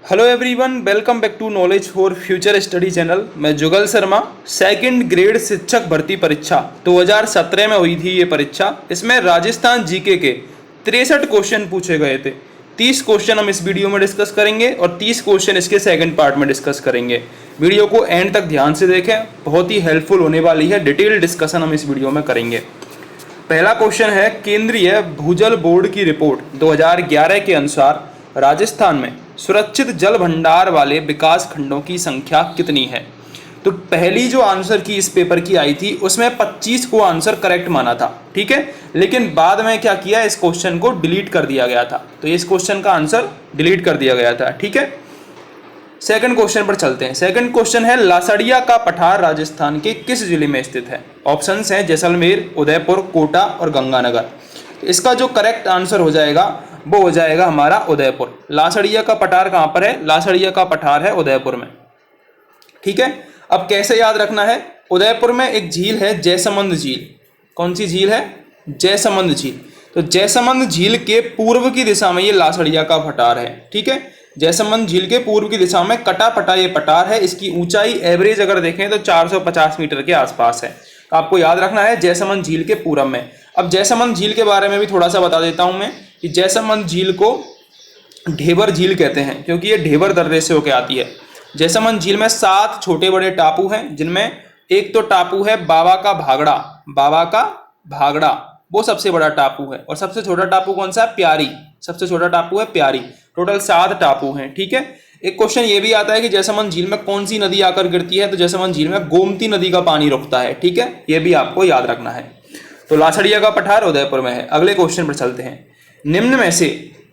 Hello everyone, welcome back to knowledge for future study channel. मैं Jugal Sharma. Second grade शिक्षक भर्ती परीक्षा 2017 में हुई थी ये परीक्षा। इसमें राजस्थान जीके के 63 क्वेश्चन पूछे गए थे। 30 क्वेश्चन हम इस वीडियो में डिस्कस करेंगे और 30 क्वेश्चन इसके सेकंड पार्ट में डिस्कस करेंगे। वीडियो को एंड तक ध्यान से देखें, बहुत ही हेल्पफुल होने वाली है। डिटेल डिस्कशन हम इस वीडियो में करेंगे। पहला क्वेश्चन है, केंद्रीय भूजल बोर्ड की रिपोर्ट 2011 के अनुसार राजस्थान में सुरक्षित जल भंडार वाले विकास खंडों की संख्या कितनी है। तो पहली जो आंसर की इस पेपर की आई थी उसमें 25 को आंसर करेक्ट माना था, ठीक है। लेकिन बाद में क्या किया, इस क्वेश्चन को डिलीट कर दिया गया था। तो इस क्वेश्चन का आंसर डिलीट कर दिया गया था, ठीक है। सेकंड क्वेश्चन पर चलते हैं। सेकंड क्वेश्चन है, लासड़िया का पठार राजस्थान के किस जिले में स्थित है। ऑप्शंस हैं जैसलमेर, उदयपुर, कोटा और गंगानगर। तो इसका जो करेक्ट आंसर हो जाएगा वो हो जाएगा हमारा उदयपुर। लासड़िया का पठार कहाँ पर है? लासड़िया का पठार है उदयपुर में, ठीक है। अब कैसे याद रखना है, उदयपुर में एक झील है जयसमंद झील। कौन सी झील है? जयसमंद झील। तो जयसमंद झील के पूर्व की दिशा में ये लासड़िया का पठार है, ठीक है। जयसमंद झील के पूर्व की दिशा में कटा पटा ये पठार है। इसकी ऊंचाई एवरेज अगर देखें तो 450 मीटर के आसपास है। तो आपको याद रखना है जयसमंद झील के पूरब में। अब जयसमंद झील के बारे में भी थोड़ा सा बता देता हूं मैं कि जयसमंद झील को ढेबर झील कहते हैं क्योंकि ये ढेबर दर्रे से होकर आती है। जयसमंद झील में 7 छोटे बड़े टापू हैं, जिनमें एक तो टापू है बाबा का भागड़ा। बाबा का भागड़ा वो सबसे बड़ा टापू है। और सबसे छोटा टापू कौन सा है? प्यारी। सबसे छोटा टापू है प्यारी। टोटल 7 टापू हैं, ठीक है। एक क्वेश्चन ये भी आता है कि जयसमंद झील में कौन सी नदी आकर गिरती है। तो जयसमंद झील में गोमती नदी का पानी रुकता है, ठीक है। ये भी आपको याद रखना है। तो लासड़िया का पठार उदयपुर में है। अगले क्वेश्चन पर चलते हैं। निम्न में से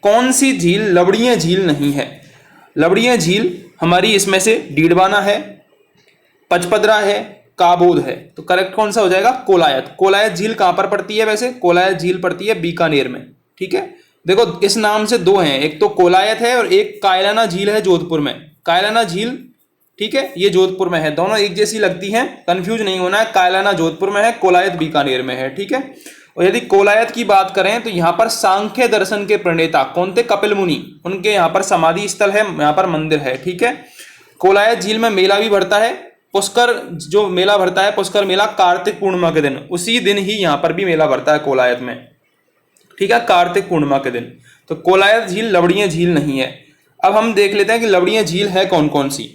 कौन सी झील लवड़िया झील नहीं है। लवड़िया झील हमारी इसमें से डीडवाना है, पचपदरा है, काबोद है। तो करेक्ट कौन सा हो जाएगा? कोलायत। कोलायत झील कहां पर पड़ती है? वैसे कोलायत झील पड़ती है बीकानेर में, ठीक है। देखो इस नाम से 2 हैं, एक तो कोलायत है और एक कायलाना झील है जोधपुर में। कायलाना झील, ठीक है, ये जोधपुर में है। दोनों एक जैसी लगती हैं, कंफ्यूज नहीं होना है। कायलाना जोधपुर में है, कोलायत बीकानेर में है, ठीक है। और यदि कोलायत की बात करें तो यहाँ पर सांख्य दर्शन के प्रणेता कौन थे? कपिल मुनि। उनके यहाँ पर समाधि स्थल है, यहाँ पर मंदिर है, ठीक है। कोलायत झील में मेला भी भरता है। पुष्कर जो मेला भरता है, पुष्कर मेला कार्तिक पूर्णिमा के दिन, उसी दिन ही यहाँ पर भी मेला भरता है कोलायत में, ठीक है, कार्तिक पूर्णिमा के दिन। तो कोलायत झील लवड़िया झील नहीं है। अब हम देख लेते हैं कि लवड़िया झील है कौन कौन सी।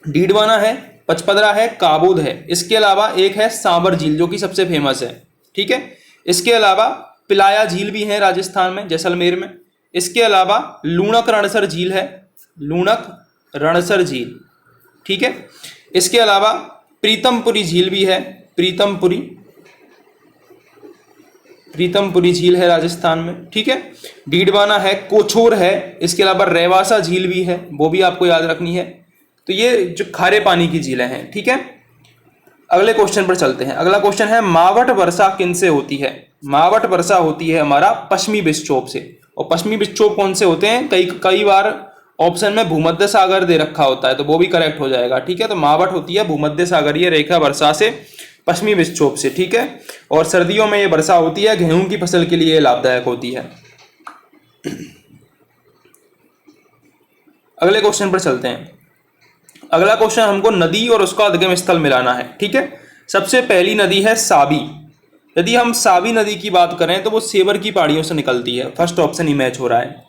डीडवाना है, पचपदरा है, काबोद है। इसके अलावा एक है सांबर झील जो कि सबसे फेमस है, ठीक है। इसके अलावा पिलाया झील भी है राजस्थान में, जैसलमेर में। इसके अलावा लूणक रणसर झील है, लूणक रणसर झील, ठीक है। इसके अलावा प्रीतमपुरी झील भी है, प्रीतमपुरी झील है राजस्थान में, ठीक है। डीडवाना है, कोछोर है। इसके अलावा रेवासा झील भी है, वो भी आपको याद रखनी है। तो ये जो खारे पानी की झीलें हैं, ठीक है। अगले क्वेश्चन पर चलते हैं। अगला क्वेश्चन है, मावट वर्षा किनसे होती है। मावट वर्षा होती है हमारा पश्चिमी विक्षोभ से। और पश्चिमी विक्षोभ कौन से होते हैं? कई बार ऑप्शन में भूमध्य सागर दे रखा होता है, तो वो भी करेक्ट हो जाएगा, ठीक है। तो मावट होती है भूमध्य सागरीय रेखा वर्षा से, पश्चिमी विक्षोभ से, ठीक है। और सर्दियों में ये वर्षा होती है, गेहूं की फसल के लिए लाभदायक होती है। अगले क्वेश्चन पर चलते हैं। अगला क्वेश्चन हमको नदी और उसका उद्गम स्थल मिलाना है, ठीक है। सबसे पहली नदी है साबी। यदि हम साबी नदी की बात करें तो वो सेवर की पहाड़ियों से निकलती है। फर्स्ट ऑप्शन ही मैच हो रहा है।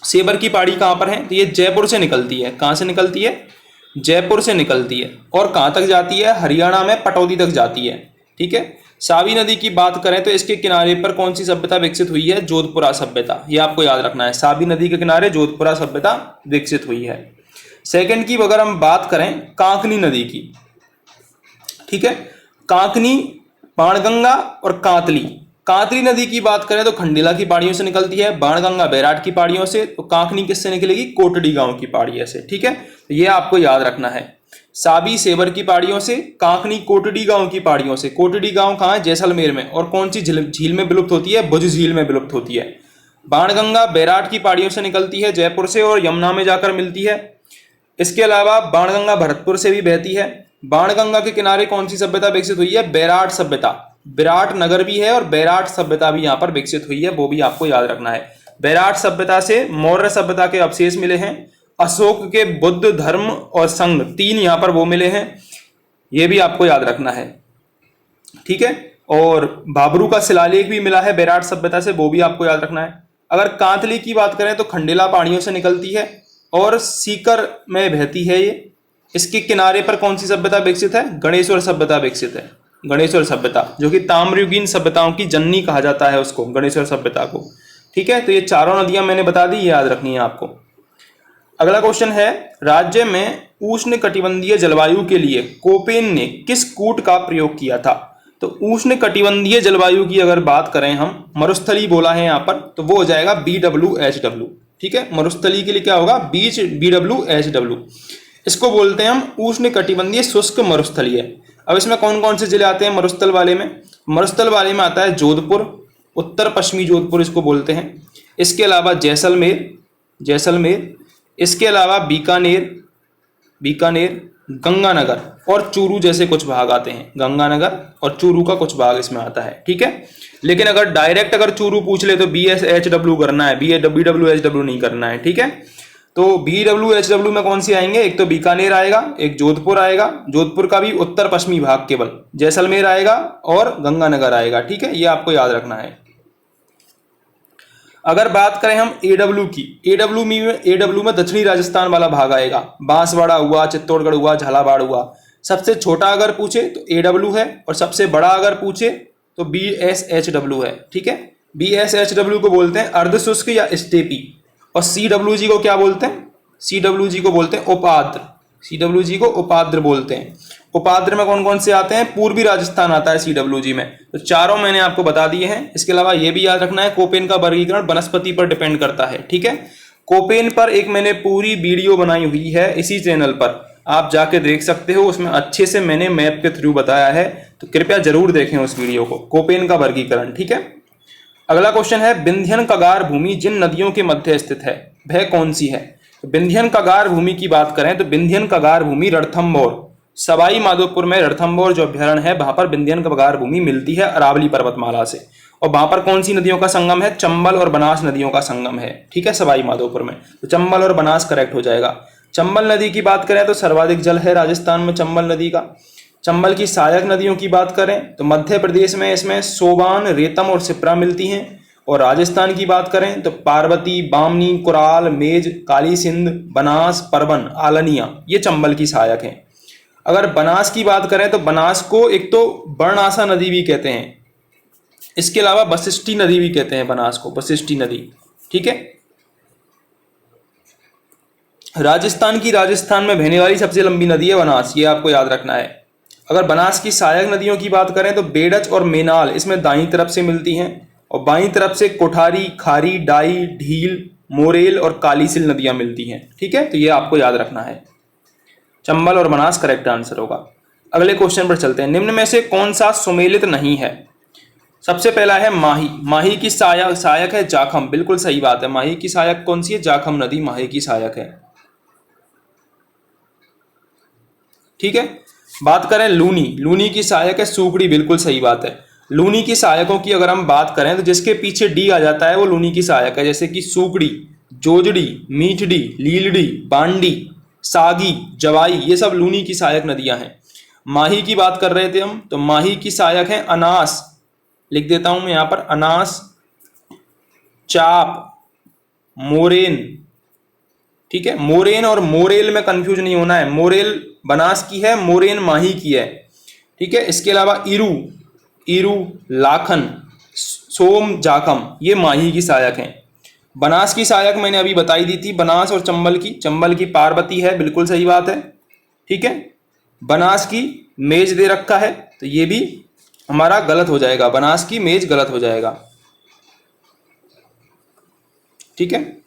सेवर की पहाड़ी कहाँ पर है? तो ये जयपुर से निकलती है। कहाँ से निकलती है? जयपुर से निकलती है। और कहाँ तक जाती है? हरियाणा में पटौदी तक जाती है, ठीक है। साबी नदी की बात करें तो इसके किनारे पर कौन सी सभ्यता विकसित हुई है? जोधपुरा सभ्यता। ये आपको याद रखना है, साबी नदी के किनारे जोधपुरा सभ्यता विकसित हुई है। सेकंड की अगर हम बात करें कांकनी नदी की, ठीक है। कांकनी, बाणगंगा और कांतली। कांतली नदी की बात करें तो खंडेला की पहाड़ियों से निकलती है, बाणगंगा बैराट की पहाड़ियों से, तो कांकनी किससे निकलेगी? कोटड़ी गांव की पहाड़ियों से, ठीक है। तो ये आपको याद रखना है। साबी सेवर की पहाड़ियों से, कांकनी कोटड़ी गांव की पहाड़ियों से। कोटड़ी गांव कहाँ है? जैसलमेर में। और कौन सी झील में विलुप्त होती है? भुज झील में विलुप्त होती है। बाणगंगा बैराट की पहाड़ियों से निकलती है जयपुर से और यमुना में जाकर मिलती है। इसके अलावा बाणगंगा भरतपुर से भी बहती है। बाणगंगा के किनारे कौन सी सभ्यता विकसित हुई है? बैराट सभ्यता। विराट नगर भी है और बैराट सभ्यता भी यहाँ पर विकसित हुई है, वो भी आपको याद रखना है। बैराट सभ्यता से मौर्य सभ्यता के अवशेष मिले हैं अशोक के बुद्ध धर्म और संघ, 3 यहाँ पर वो मिले हैं, ये भी आपको याद रखना है। ठीक है, और भाबरू का शिलालेख भी मिला है बेराट सभ्यता से, वो भी आपको याद रखना है। अगर कांतली की बात करें तो खंडेला पहाड़ियों से निकलती है और सीकर में बहती है ये। इसके किनारे पर कौन सी सभ्यता विकसित है? गणेश्वर सभ्यता विकसित है, गणेश्वर सभ्यता, जो कि ताम्रयुगीन सभ्यताओं की जननी कहा जाता है उसको, गणेश्वर सभ्यता को। ठीक है, तो ये चारों नदियां मैंने बता दी, ये याद रखनी है आपको। अगला क्वेश्चन है, राज्य में उष्ण कटिबंधीय जलवायु के लिए कोपेन ने किस कूट का प्रयोग किया था? तो उष्ण कटिबंधीय जलवायु की अगर बात करें हम, मरुस्थली बोला है यहाँ पर, तो वो हो जाएगा BWHW। ठीक है, मरुस्थली के लिए क्या होगा? बीच BWHW। इसको बोलते हैं हम उष्ण कटिबंधीय शुष्क मरुस्थलीय। अब इसमें कौन कौन से जिले आते हैं मरुस्थल वाले में? मरुस्थल वाले में आता है जोधपुर, उत्तर पश्चिमी जोधपुर इसको बोलते हैं। इसके अलावा जैसलमेर, इसके अलावा बीकानेर, गंगानगर और चूरू जैसे कुछ भाग आते हैं। गंगानगर और चूरू का कुछ भाग इसमें आता है। ठीक है, लेकिन अगर डायरेक्ट अगर चूरू पूछ ले तो BSHW करना है, BWHW नहीं करना है। ठीक है, तो BWHW में कौन सी आएंगे? एक तो बीकानेर आएगा, एक जोधपुर आएगा, जोधपुर का भी उत्तर पश्चिमी भाग केवल, जैसलमेर आएगा और गंगानगर आएगा। ठीक है, ये आपको याद रखना है। अगर बात करें हम AW की, AW में दक्षिणी राजस्थान वाला भाग आएगा, बांसवाड़ा हुआ, चित्तौड़गढ़ हुआ, झालावाड़ हुआ। सबसे छोटा अगर पूछे तो AW है, और सबसे बड़ा अगर पूछे तो BSHW है। ठीक है, BSHW को बोलते हैं अर्धशुष्क या स्टेपी, और CWG को क्या बोलते हैं? CWG को बोलते हैं उपाद्र, CWG को उपाद्र बोलते हैं। उपाद्र में कौन कौन से आते हैं? पूर्वी राजस्थान आता है CWG में। तो चारों मैंने आपको बता दिए हैं। इसके अलावा ये भी याद रखना है, कोपेन का वर्गीकरण वनस्पति पर डिपेंड करता है। ठीक है, कोपेन पर एक मैंने पूरी वीडियो बनाई हुई है इसी चैनल पर, आप जाके देख सकते हो, उसमें अच्छे से मैंने मैप के थ्रू बताया है, तो कृपया जरूर देखें उस वीडियो को, कोपेन का वर्गीकरण। ठीक है, अगला क्वेश्चन है, विंध्यन कगार भूमि जिन नदियों के मध्य स्थित है वह कौन सी है? तो विंध्यन कगार भूमि की बात करें तो विंध्यन कगार भूमि रणथंभौर, सवाई माधोपुर में रणथंभौर जो अभ्यारण्य है वहां पर विंध्यन कगार भूमि मिलती है अरावली पर्वतमाला से। और वहां पर कौन सी नदियों का संगम है? चंबल और बनास नदियों का संगम है। ठीक है, सवाई माधोपुर में, तो चंबल और बनास करेक्ट हो जाएगा। चंबल नदी की बात करें तो सर्वाधिक जल है राजस्थान में चंबल नदी का। चंबल की सहायक नदियों की बात करें तो मध्य प्रदेश में इसमें सोबान, रेतम और सिप्रा मिलती हैं। और राजस्थान की बात करें तो पार्वती, बामनी, कुराल, मेज, काली सिंध, बनास, परवन, आलनिया, ये चंबल की सहायक हैं। अगर बनास की बात करें तो बनास को एक तो बर्णासा नदी भी कहते हैं, इसके अलावा वशिष्ठी नदी भी कहते हैं बनास को, वशिष्ठी नदी। ठीक है, राजस्थान में बहने वाली सबसे लंबी नदी है बनास, ये आपको याद रखना है। अगर बनास की सहायक नदियों की बात करें तो बेडच और मेनाल इसमें दाईं तरफ से मिलती हैं, और बाईं तरफ से कोठारी, खारी, डाई, ढील, मोरेल और कालीसिल नदियां मिलती हैं। ठीक है, तो ये आपको याद रखना है। चंबल और बनास करेक्ट आंसर होगा। अगले क्वेश्चन पर चलते हैं, निम्न में से कौन सा सुमेलित नहीं है? सबसे पहला है माही, माही की सहायक है जाखम, बिल्कुल सही बात है। माही की सहायक कौन सी है? जाखम नदी माही की सहायक है। ठीक है, बात करें लूनी, लूनी की सहायक है सूकड़ी, बिल्कुल सही बात है। लूनी की सहायकों की अगर हम बात करें तो जिसके पीछे डी आ जाता है वो लूनी की सहायक है, जैसे कि सूकड़ी, जोजड़ी, मीठड़ी, लीलड़ी, बांडी, सागी, जवाई, ये सब लूनी की सहायक नदियां हैं। माही की बात कर रहे थे हम, तो माही की सहायक है अनास, लिख देता हूं मैं यहां पर, अनास, चाप, मोरेन। ठीक है, मोरेन और मोरेल में कंफ्यूज नहीं होना है, मोरेल बनास की है, मोरेन माही की है। ठीक है, इसके अलावा ईरू, लाखन, सोम, जाखम, ये माही की सहायक हैं। बनास की सहायक मैंने अभी बताई दी थी, बनास और चंबल की पार्वती है, बिल्कुल सही बात है। ठीक है, बनास की मेज दे रखा है, तो ये भी हमारा गलत हो जाएगा, बनास की मेज गलत हो जाएगा। ठीक है,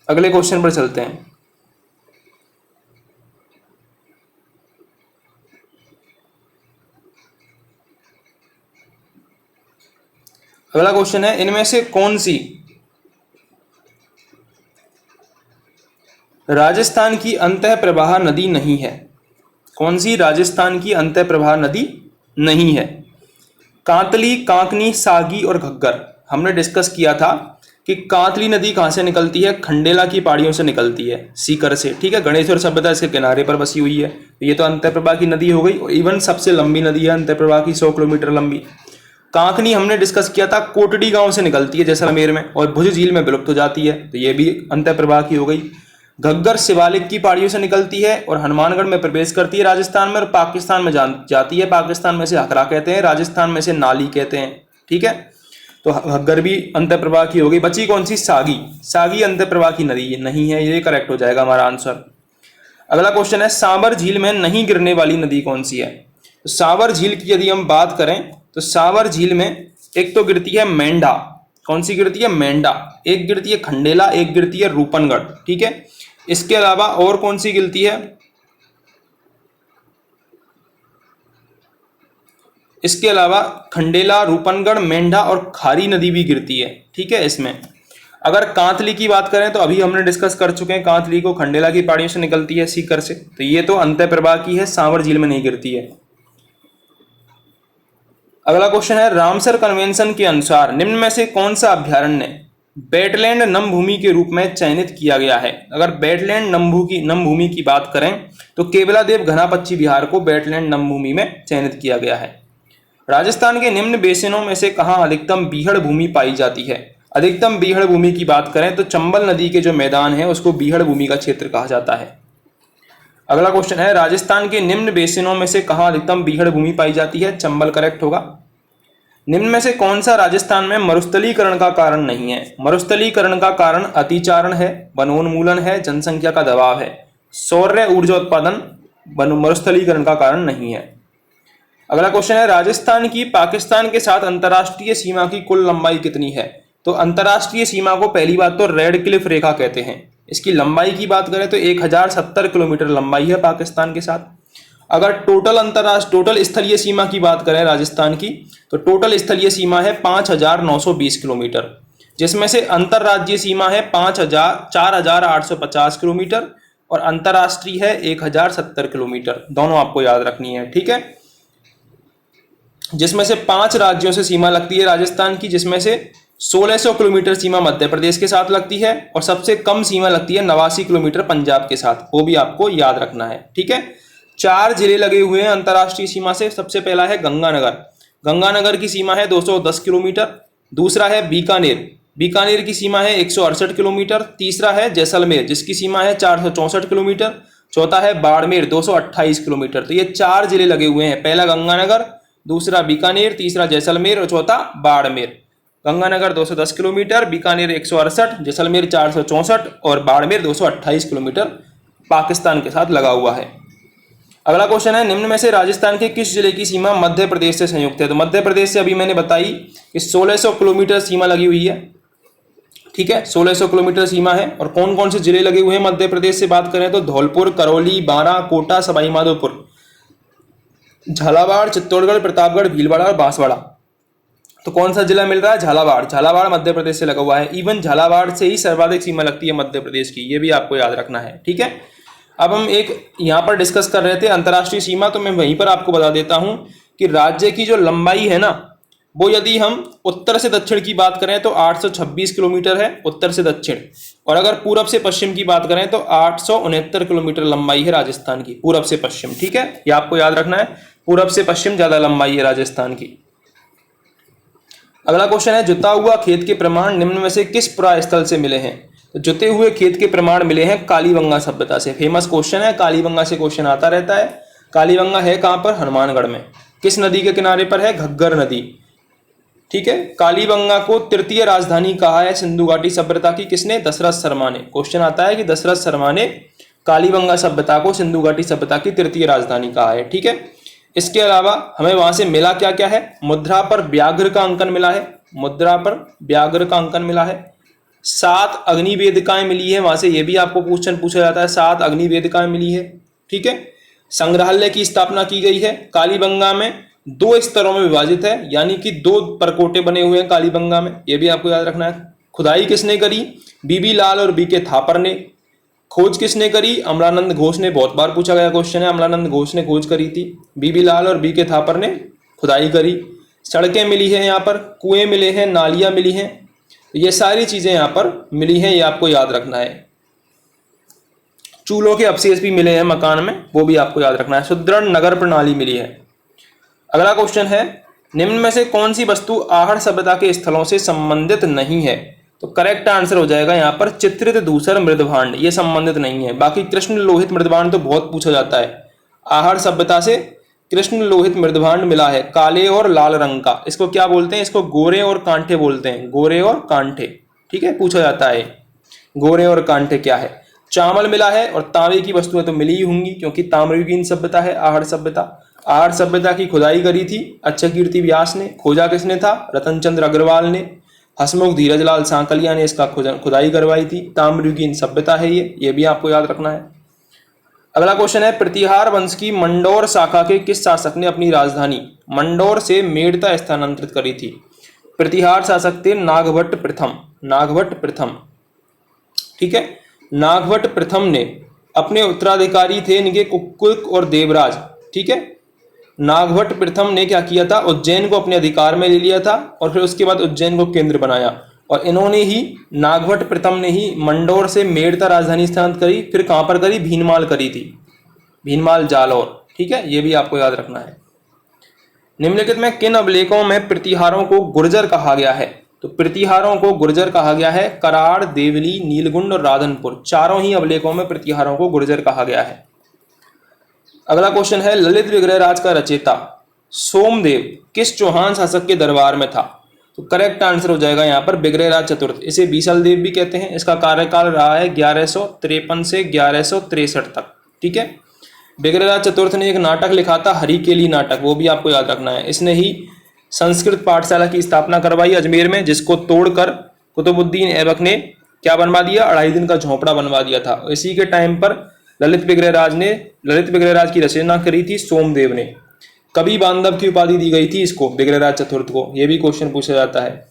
अगले क्वेश्चन पर चलते हैं। अगला क्वेश्चन है, इनमें से कौन सी राजस्थान की अंतः प्रवाह नदी नहीं है? कौन सी राजस्थान की अंतः प्रवाह नदी नहीं है? कांतली, कांकनी, सागी और घग्गर। हमने डिस्कस किया था कि कांतली नदी कहाँ से निकलती है? खंडेला की पहाड़ियों से निकलती है, सीकर से। ठीक है, गणेश्वर सभ्यता इसके किनारे पर बसी हुई है। तो ये तो अंतःप्रभा की नदी हो गई, और इवन सबसे लंबी नदी है अंतःप्रभा की, 100 किलोमीटर लंबी। कांकनी हमने डिस्कस किया था, कोटड़ी गांव से निकलती है जैसलमेर में, और भुज झील में विलुप्त हो जाती है, तो ये भी अंतःप्रभा की हो गई। घग्गर शिवालिक की पहाड़ियों से निकलती है और हनुमानगढ़ में प्रवेश करती है राजस्थान में, और पाकिस्तान में जाती है। पाकिस्तान में से हकरा कहते हैं, राजस्थान में से नाली कहते हैं। ठीक है, तो घग्गर भी अंतःप्रभा की हो गई। बची कौन सी? सागी। सागी अंतःप्रभा की नदी नहीं है, ये करेक्ट हो जाएगा हमारा आंसर। अगला क्वेश्चन है, सांबर झील में नहीं गिरने वाली नदी कौन सी है? तो सांबर झील की यदि हम बात करें तो सांबर झील में एक तो गिरती है मेंढा। कौन सी गिरती है? मेंढा। एक गिरती है खंडेला, एक गिरती है रूपनगढ़। ठीक है, इसके अलावा और कौन सी गिरती है? इसके अलावा खंडेला, रूपनगढ़, मेंढा और खारी नदी भी गिरती है। ठीक है, इसमें अगर कांतली की बात करें तो अभी हमने डिस्कस कर चुके हैं, कांतली को खंडेला की पहाड़ियों से निकलती है, सीकर से। तो ये तो अंतःप्रभा की है, सांवर झील में नहीं गिरती है। अगला क्वेश्चन है, रामसर कन्वेंशन के अनुसार निम्न में से कौन सा अभ्यारण्य वेटलैंड नमभूमि के रूप में चयनित किया गया है? अगर वेटलैंड नमभूमि की बात करें तो केवलादेव घना पक्षी विहार को वेटलैंड नमभूमि में चयनित किया गया है। राजस्थान के निम्न बेसिनों में से कहाँ अधिकतम बीहड़ भूमि पाई जाती है? अधिकतम बीहड़ भूमि की बात करें तो चंबल नदी के जो मैदान है उसको बीहड़ भूमि का क्षेत्र कहा जाता है। अगला क्वेश्चन है, राजस्थान के निम्न बेसिनों में से कहाँ अधिकतम बीहड़ भूमि पाई जाती है? चंबल करेक्ट होगा। निम्न में से कौन सा राजस्थान में मरुस्थलीकरण का कारण नहीं है? मरुस्थलीकरण का कारण अतिचारण है, वनोन्मूलन है, जनसंख्या का दबाव है। सौर ऊर्जा उत्पादन मरुस्थलीकरण का कारण नहीं है। अगला क्वेश्चन है, राजस्थान की पाकिस्तान के साथ अंतर्राष्ट्रीय सीमा की कुल लंबाई कितनी है? तो अंतर्राष्ट्रीय सीमा को पहली बात तो रेड क्लिफ रेखा कहते हैं। इसकी लंबाई की बात करें तो 1070 किलोमीटर लंबाई है पाकिस्तान के साथ। अगर टोटल स्थलीय सीमा की बात करें राजस्थान की, तो टोटल स्थलीय सीमा है 5920 किलोमीटर, जिसमें से अंतर्राज्यीय सीमा है 4850 किलोमीटर और अंतर्राष्ट्रीय है 1070 किलोमीटर। दोनों आपको याद रखनी है। ठीक है, जिसमें से 5 राज्यों से सीमा लगती है राजस्थान की, जिसमें से 1600 किलोमीटर सीमा मध्य प्रदेश के साथ लगती है और सबसे कम सीमा लगती है 89 किलोमीटर पंजाब के साथ। वो भी आपको याद रखना है। ठीक है, 4 जिले लगे हुए हैं अंतर्राष्ट्रीय सीमा से। सबसे पहला है गंगानगर। गंगानगर की सीमा है 210 किलोमीटर। दूसरा है बीकानेर। बीकानेर की सीमा है 168 किलोमीटर। तीसरा है जैसलमेर, जिसकी सीमा है 464 किलोमीटर। चौथा है बाड़मेर, 228 किलोमीटर। तो ये 4 जिले लगे हुए हैं, पहला गंगानगर, दूसरा बीकानेर, तीसरा जैसलमेर और चौथा बाड़मेर। गंगानगर 210 किलोमीटर, बीकानेर 168, जैसलमेर 464 और बाड़मेर 228 किलोमीटर पाकिस्तान के साथ लगा हुआ है। अगला क्वेश्चन है, निम्न में से राजस्थान के किस जिले की सीमा मध्य प्रदेश से संयुक्त है? तो मध्य प्रदेश से अभी मैंने बताई कि 1600 किलोमीटर सीमा लगी हुई है। ठीक है, 1600 किलोमीटर सीमा है। और कौन कौन से जिले लगे हुए हैं मध्य प्रदेश से बात करें तो धौलपुर, करौली, बारां, कोटा, सवाई माधोपुर, झालावाड़, चित्तौड़गढ़, प्रतापगढ़, भीलवाड़ा और बांसवाड़ा। तो कौन सा जिला मिल रहा है? झालावाड़। झालावाड़ मध्य प्रदेश से लगा हुआ है। इवन झालावाड़ से ही सर्वाधिक सीमा लगती है मध्य प्रदेश की, ये भी आपको याद रखना है। ठीक है, अब हम एक यहाँ पर डिस्कस कर रहे थे अंतर्राष्ट्रीय सीमा, तो मैं वहीं पर आपको बता देता हूं कि राज्य की जो लंबाई है ना, वो यदि हम उत्तर से दक्षिण की बात करें तो 826 किलोमीटर है उत्तर से दक्षिण, और अगर पूरब से पश्चिम की बात करें तो 869 किलोमीटर लंबाई है राजस्थान की, पूरब से पश्चिम। ठीक है, ये आपको याद रखना है, पूरब से पश्चिम ज्यादा लंबाई है राजस्थान की। अगला क्वेश्चन है, जुता हुआ खेत के प्रमाण निम्न में से किस पुरास्थल से मिले हैं? तो जुते हुए खेत के प्रमाण मिले हैं कालीबंगा सभ्यता से। फेमस क्वेश्चन है, कालीबंगा से क्वेश्चन आता रहता है। कालीबंगा है कहां पर? हनुमानगढ़ में। किस नदी के किनारे पर है? घग्गर नदी। ठीक है, कालीबंगा को तृतीय राजधानी कहा है सिंधु घाटी सभ्यता की। किसने? दशरथ शर्मा ने। क्वेश्चन आता है कि दशरथ शर्मा ने कालीबंगा सभ्यता को सिंधु घाटी सभ्यता की तृतीय राजधानी कहा है। ठीक है, इसके अलावा हमें वहां से मिला क्या क्या है? मुद्रा पर व्याघ्र का अंकन मिला है। मुद्रा पर व्याघ्र का अंकन मिला है। 7 अग्निवेदिकाएं मिली है वहां से, ये भी आपको क्वेश्चन पूछा जाता है। 7 अग्निवेदिकाएं मिली है। ठीक है, संग्रहालय की स्थापना की गई है। कालीबंगा में 2 स्तरों में विभाजित है, यानी कि 2 परकोटे बने हुए हैं कालीबंगा में, ये भी आपको याद रखना है। खुदाई किसने करी? बीबी लाल और बीके थापर ने। खोज किसने करी? अमलानंद घोष ने। बहुत बार पूछा गया क्वेश्चन है, अमलानंद घोष ने खोज करी थी। बीबी लाल और बीके थापर ने खुदाई करी। सड़कें मिली है यहाँ पर, कुएं मिले हैं, नालियां मिली हैं। ये सारी चीजें यहाँ पर मिली हैं, ये आपको याद रखना है। चूल्हों के अवशेष भी मिले हैं मकान में, वो भी आपको याद रखना है। सुदृढ़ नगर प्रणाली मिली है। अगला क्वेश्चन है, निम्न में से कौन सी वस्तु आहड़ सभ्यता के स्थलों से संबंधित नहीं है? तो करेक्ट आंसर हो जाएगा यहाँ पर चित्रित धूसर मृदभांड, ये संबंधित नहीं है। बाकी कृष्ण लोहित मृदभांड तो बहुत पूछा जाता है। आहड़ सभ्यता से कृष्ण लोहित मृदभांड मिला है, काले और लाल रंग का। इसको क्या बोलते हैं? इसको गोरे और कांठे बोलते हैं, गोरे और कांठे। ठीक है, पूछा जाता है गोरे और कांठे क्या है। चावल मिला है और तांबे की वस्तुएं तो मिली ही होंगी, क्योंकि ताम्रयुगीन सभ्यता है आहड़ सभ्यता। आहड़ सभ्यता की खुदाई करी थी अच्छकीर्ति व्यास ने। खोजा किसने था? रतन चंद्र अग्रवाल ने। हसमुख धीरजलाल सांकलिया ने इसका खुदाई करवाई थी। ताम्रयुगीन सभ्यता है ये भी आपको याद रखना है। अगला क्वेश्चन है, प्रतिहार वंश की मंडोर शाखा के किस शासक ने अपनी राजधानी मंडोर से मेड़ता स्थानांतरित करी थी? प्रतिहार शासक थे नागभट्ट प्रथम। नागभट्ट प्रथम, ठीक है। नागभट्ट प्रथम ने अपने उत्तराधिकारी थे इनके कुक्कुट और देवराज। ठीक है, नागभट्ट प्रथम ने क्या किया था? उज्जैन को अपने अधिकार में ले लिया था और फिर उसके बाद उज्जैन को केंद्र बनाया। और इन्होंने ही, नागभट्ट प्रथम ने ही मंडोर से मेड़ता राजधानी स्थानांतरित करी। फिर कहां पर करी? भीनमाल करी थी, भीनमाल जालौर। ठीक है, ये भी आपको याद रखना है। निम्नलिखित में किन अभिलेखों में प्रतिहारों को गुर्जर कहा गया है? तो प्रतिहारों को गुर्जर कहा गया है कराड़, देवली, नीलगुंड और राधनपुर। चारों ही अभिलेखों में प्रतिहारों को गुर्जर कहा गया है। अगला क्वेश्चन है, ललित विग्रहराज का रचयिता सोमदेव किस चौहान शासक के दरबार में था? तो करेक्ट आंसर हो जाएगा यहाँ पर विग्रहराज चतुर्थ। इसे बीसल देव भी कहते हैं। इसका कार्यकाल रहा है 1153 से 1163 तक। ठीक है, विग्रहराज चतुर्थ ने एक नाटक लिखा था, हरिकेली नाटक, वो भी आपको याद रखना है। इसने ही संस्कृत पाठशाला की स्थापना करवाई अजमेर में, जिसको तोड़कर कुतुबुद्दीन ऐबक ने क्या बनवा दिया? 2.5 दिन का झोंपड़ा बनवा दिया था। इसी के टाइम पर ललित विग्रहराज की रचना करी थी सोमदेव ने। कवि बांधव की उपाधि दी गई थी इसको, विग्रहराज चतुर्थ को। यह भी क्वेश्चन पूछा जाता है।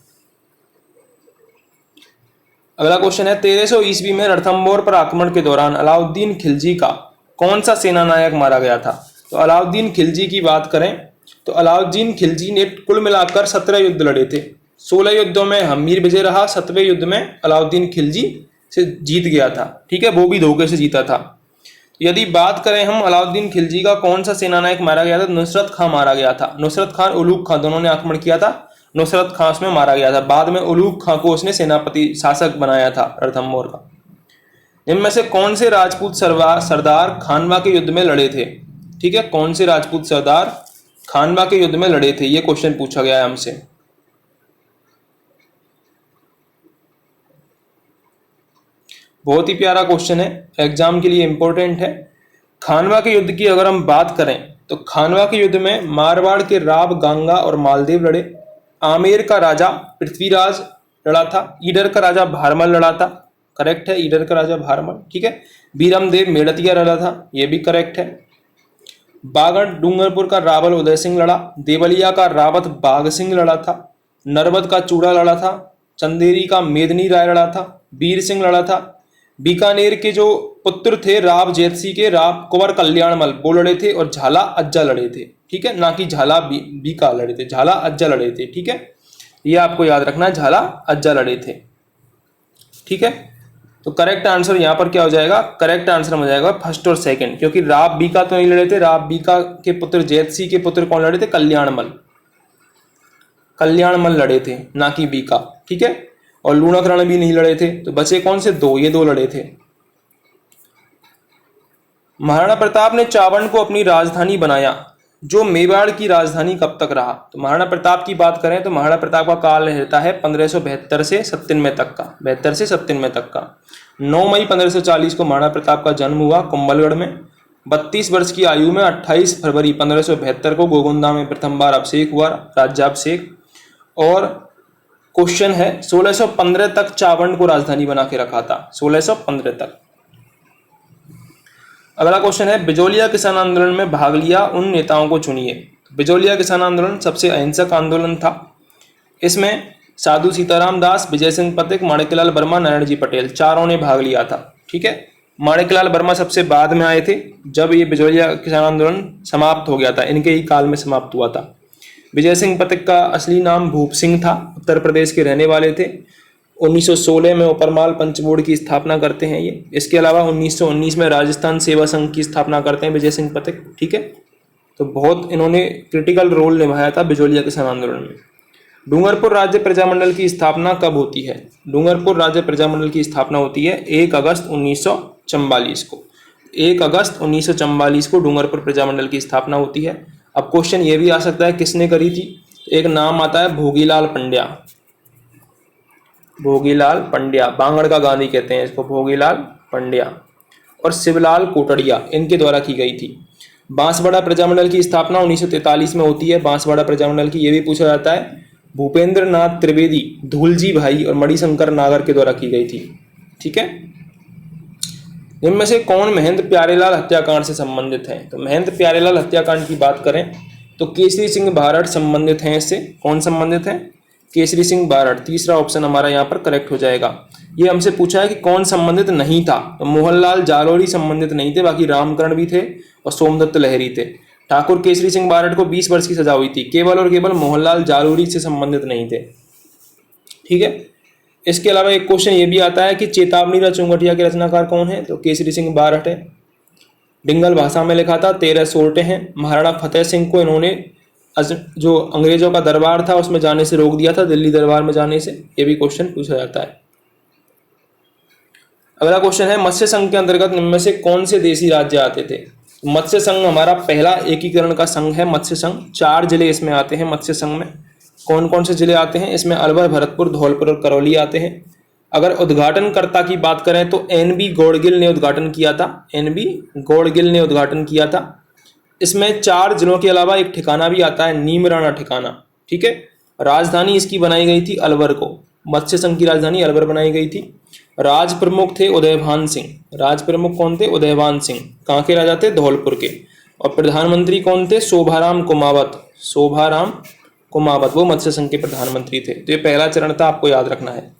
अगला क्वेश्चन है, 1300 ईस्वी में रणथंभौर पर आक्रमण के दौरान अलाउद्दीन खिलजी का कौन सा सेना नायक मारा गया था? तो अलाउद्दीन खिलजी की बात करें तो अलाउद्दीन खिलजी ने कुल मिलाकर 17 युद्ध लड़े थे। 16 युद्धों में हमीर विजय रहा, 17वें युद्ध में अलाउद्दीन खिलजी से जीत गया था। ठीक है, वो भी धोखे से जीता था। यदि बात करें हम अलाउद्दीन खिलजी का कौन सा सेनानायक मारा गया था? नुसरत खां मारा गया था। नुसरत खां, उलूग खां दोनों ने आक्रमण किया था। नुसरत खां उसमें मारा गया था। बाद में उलूग खां को उसने सेनापति शासक बनाया था रणथंभौर का। इनमें से कौन से राजपूत सरदार खानवा के युद्ध में लड़े थे? ठीक है, कौन से राजपूत सरदार खानवा के युद्ध में लड़े थे? ये क्वेश्चन पूछा गया है हमसे। बहुत ही प्यारा क्वेश्चन है, एग्जाम के लिए इंपॉर्टेंट है। खानवा के युद्ध की अगर हम बात करें तो खानवा के युद्ध में मारवाड़ के राव, गांगा और मालदेव लड़े। आमेर का राजा पृथ्वीराज लड़ा था। ईडर का राजा भारमल लड़ा था। करेक्ट है, ईडर का राजा भारमल। ठीक है, बीरमदेव मेड़तिया लड़ा था, यह भी करेक्ट है। बागड़ डूंगरपुर का रावल उदय सिंह लड़ा। देवलिया का रावत बाघ सिंह लड़ा था। नरबत का चूड़ा लड़ा था। चंदेरी का मेदनी राय लड़ा था। वीर सिंह लड़ा था। बीकानेर के जो पुत्र थे राव जेतसी के, राव कुंवर कल्याणमल, वो लड़े थे। और झाला अज्जा लड़े थे। ठीक है, ना कि झाला बीका लड़े थे, झाला अज्जा लड़े थे। ठीक है, ये आपको याद रखना है, झाला अज्जा लड़े थे। ठीक है, तो करेक्ट आंसर यहाँ पर क्या हो जाएगा? करेक्ट आंसर हो जाएगा फर्स्ट और सेकंड, क्योंकि राव बीका तो नहीं लड़े थे। राव बीका के पुत्र जेतसी के पुत्र कौन लड़े थे? कल्याणमल। कल्याणमल लड़े थे, ना कि बीका। ठीक है, और लूणकरण भी नहीं लड़े थे। तो बचे कौन से? दो, ये दो लड़े थे। महाराणा प्रताप ने चावंड को अपनी राजधानी बनाया, जो मेवाड़ की राजधानी कब तक रहा? तो महाराणा प्रताप की बात करें तो महाराणा प्रताप का काल रहता है 1572 से 97 तक का। 72 से 97 तक का। 9 मई 1540 को महाराणा प्रताप का जन्म हुआ कुंभलगढ़ में। 32 वर्ष की आयु में 28 फरवरी 1572 को गोगुंदा में प्रथम बार अभिषेक हुआ, राज्याभिषेक। और क्वेश्चन है, 1615 तक चावंड को राजधानी बना के रखा था, 1615 तक। अगला क्वेश्चन है, बिजोलिया किसान आंदोलन में भाग लिया उन नेताओं को चुनिए। बिजोलिया किसान आंदोलन सबसे अहिंसक आंदोलन था। इसमें साधु सीताराम दास, विजय सिंह पथिक, माणिक्यलाल वर्मा, नारायण जी पटेल, चारों ने भाग लिया था। ठीक है, माणिक्यलाल वर्मा सबसे बाद में आए थे, जब ये बिजोलिया किसान आंदोलन समाप्त हो गया था, इनके ही काल में समाप्त हुआ था। विजय सिंह पथिक का असली नाम भूप सिंह था, उत्तर प्रदेश के रहने वाले थे। 1916 में उपरमाल पंच बोर्ड की स्थापना करते हैं ये। इसके अलावा 1919 में राजस्थान सेवा संघ की स्थापना करते हैं विजय सिंह पथिक, ठीक है। तो बहुत इन्होंने क्रिटिकल रोल निभाया था बिजोलिया किसान आंदोलन में। डूंगरपुर राज्य प्रजामंडल की स्थापना कब होती है? डूंगरपुर राज्य प्रजामंडल की स्थापना होती है 1 अगस्त 1944 को। 1 अगस्त 1944 को डूंगरपुर प्रजामंडल की स्थापना होती है। अब क्वेश्चन ये भी आ सकता है किसने करी थी? एक नाम आता है भोगीलाल पंड्या। भोगीलाल पंड्या, बांगड़ का गांधी कहते हैं इसको, भोगीलाल पंड्या और शिवलाल कोटड़िया, इनके द्वारा की गई थी। बांसवाड़ा प्रजामंडल की स्थापना 1943 में होती है। बांसवाड़ा प्रजामंडल की ये भी पूछा जाता है। भूपेंद्र नाथ त्रिवेदी, धूलजी भाई और मणिशंकर नागर के द्वारा की गई थी, ठीक है। इनमें से कौन महेंद्र प्यारेलाल हत्याकांड से संबंधित है? तो महेंद्र प्यारेलाल हत्याकांड की बात करें तो केसरी सिंह बारड़ संबंधित हैं इससे। कौन संबंधित है? केसरी सिंह बारड़। तीसरा ऑप्शन हमारा यहाँ पर करेक्ट हो जाएगा। ये हमसे पूछा है कि कौन संबंधित नहीं था, तो मोहनलाल जालोरी संबंधित नहीं थे, बाकी रामकरण भी थे और सोमदत्त लहरी थे। ठाकुर केसरी सिंह बारड़ को 20 वर्ष की सजा हुई थी, केवल और केवल मोहनलाल जालोरी से संबंधित नहीं थे, ठीक है। इसके अलावा एक क्वेश्चन ये भी आता है कि चेतावनी चुंगटिया के रचनाकार कौन है? तो केसरी सिंह बारड़ है। डिंगल भाषा में लिखा था, 13 सोरठे हैं। महाराणा फतेह सिंह को इन्होंने जो अंग्रेजों का दरबार था उसमें जाने से रोक दिया था, दिल्ली दरबार में जाने से। ये भी क्वेश्चन पूछा जाता है। अगला क्वेश्चन है मत्स्य संघ के अंतर्गत निम्न में से कौन से देशी राज्य आते थे? मत्स्य संघ हमारा पहला एकीकरण का संघ है मत्स्य संघ। 4 जिले इसमें आते हैं मत्स्य संघ में। कौन कौन से जिले आते हैं इसमें? अलवर, भरतपुर, धौलपुर और करौली आते हैं। अगर उद्घाटनकर्ता की बात करें तो एन.बी. गौड़गिल ने उद्घाटन किया था। एन.बी. गौड़गिल ने उद्घाटन किया था। इसमें 4 जिलों के अलावा एक ठिकाना भी आता है, नीमराना ठिकाना, ठीक है। राजधानी इसकी बनाई गई थी अलवर को। मत्स्य संघ की राजधानी अलवर बनाई गई थी। राज प्रमुख थे उदयभान सिंह। राज प्रमुख कौन थे? उदयभान सिंह। कहाँ के राजा थे? धौलपुर के। और प्रधानमंत्री कौन थे? शोभाराम कुमावत। शोभाराम कुमावत, वो मत्स्य संघ के प्रधानमंत्री थे। तो ये पहला चरण था, आपको याद रखना है।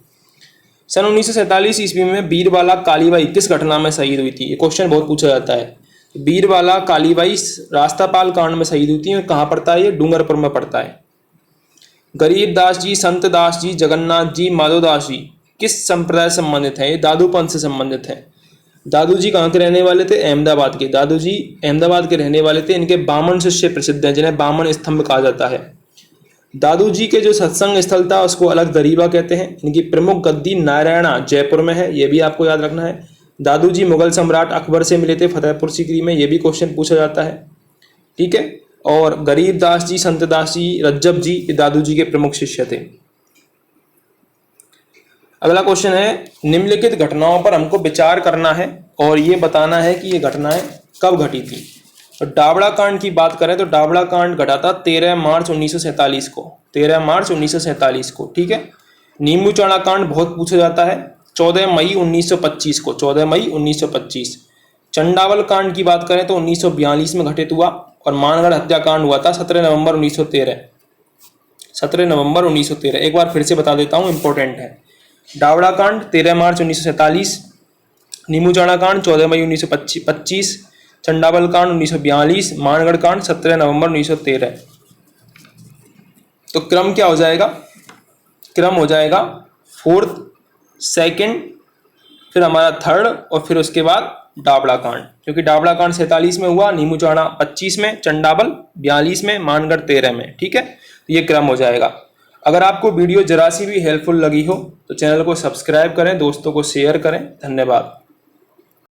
सन 1947 ईस्वी में बीरबाला कालीबाई किस घटना में शहीद हुई थी? ये क्वेश्चन बहुत पूछा जाता है। बीरबाला कालीबाई रास्तापाल कांड में शहीद हुई थी। कहाँ पड़ता है? ये डूंगरपुर में पड़ता है। गरीबदास जी, संत दास जी, जगन्नाथ जी, माधोदास जी किस संप्रदाय से संबंधित हैं? ये दादू पंथ से संबंधित हैं। दादू जी कहाँ के रहने वाले थे? अहमदाबाद के। दादू जी अहमदाबाद के रहने वाले थे। इनके बामन शिष्य प्रसिद्ध हैं, जिन्हें बामन स्तंभ कहा जाता है। दादू जी के जो सत्संग स्थल था उसको अलग दरीबा कहते हैं। इनकी प्रमुख गद्दी नारायणा जयपुर में है, ये भी आपको याद रखना है। दादू जी मुगल सम्राट अकबर से मिले थे फतेहपुर सीकरी में, ये भी क्वेश्चन पूछा जाता है, ठीक है। और गरीबदास जी, संतदास जी, रज्जब जी, ये दादू जी के प्रमुख शिष्य थे। अगला क्वेश्चन है निम्नलिखित घटनाओं पर हमको विचार करना है और ये बताना है कि ये घटनाएं कब घटी थी। तो डाबड़ा कांड की बात करें तो डाबड़ा कांड घटा था 13 मार्च 1947 को। 13 मार्च 1947 को, ठीक है। नींबू चाणा कांड बहुत पूछा जाता है 14 मई 1925 को। 14 मई 1925। चंडावल कांड की बात करें तो 1942 में घटित हुआ। और मानगढ़ हत्याकांड हुआ था 17 नवंबर 1913। 17 नवंबर 1913। एक बार फिर से बता देता हूँ, इंपॉर्टेंट है। डावड़ा कांड 13 मार्च 1947, नींबू चाणा कांड 14 मई 1925, चंडावल कांड 1942, मानगढ़ कांड 17 नवंबर 1913। तो क्रम क्या हो जाएगा? क्रम हो जाएगा 4th, 2nd, फिर हमारा 3rd और फिर उसके बाद डाबड़ा कांड, क्योंकि डाबड़ा कांड 47 में हुआ, नींबू चाणा 25 में, चंडावल 42 में, मानगढ़ 13 में, ठीक है। तो ये क्रम हो जाएगा। अगर आपको वीडियो जरा सी भी हेल्पफुल लगी हो तो चैनल को सब्सक्राइब करें, दोस्तों को शेयर करें। धन्यवाद।